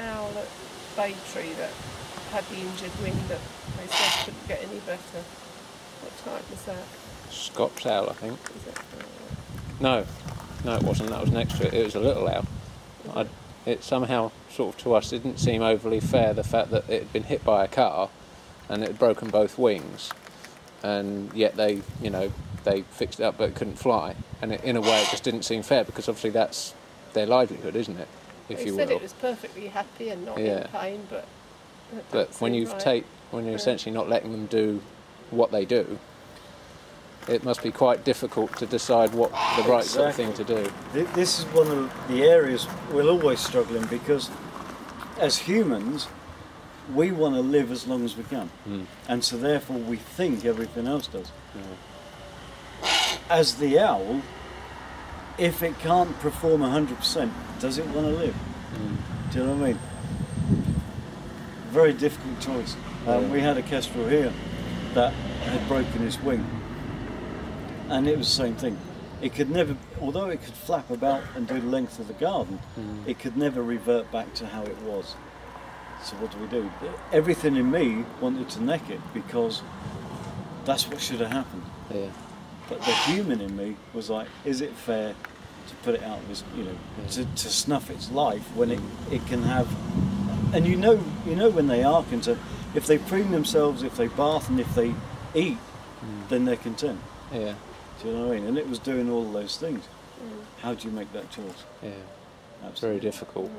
owl at Bay Tree that had the injured wing that they said couldn't get any better. What type was that? Scotch owl, I think. Is it? No, it wasn't. That was next to it. It was a little owl. It somehow, sort of to us, didn't seem overly fair, the fact that it had been hit by a car and it had broken both wings, and yet they fixed it up but it couldn't fly. And in a way, it just didn't seem fair, because obviously that's their livelihood, isn't it? If you will. They said it was perfectly happy and not in pain, but when you're essentially not letting them do what they do, it must be quite difficult to decide what the right sort of thing to do. This is one of the areas we're always struggling, because as humans, we want to live as long as we can, and so therefore we think everything else does. As the owl, if it can't perform 100%, does it want to live? Do you know what I mean? Very difficult choice. We had a kestrel here that had broken his wing, and it was the same thing. It could never, although it could flap about and do the length of the garden, it could never revert back to how it was. So what do? Everything in me wanted to neck it, because that's what should have happened. Yeah. But the human in me was like, is it fair to put it out of its, to snuff its life when it can have, and you know when they are content, if they preen themselves, if they bath, and if they eat, then they're content. Yeah. Do you know what I mean? And it was doing all of those things. How do you make that choice? Yeah. Absolutely. Very difficult.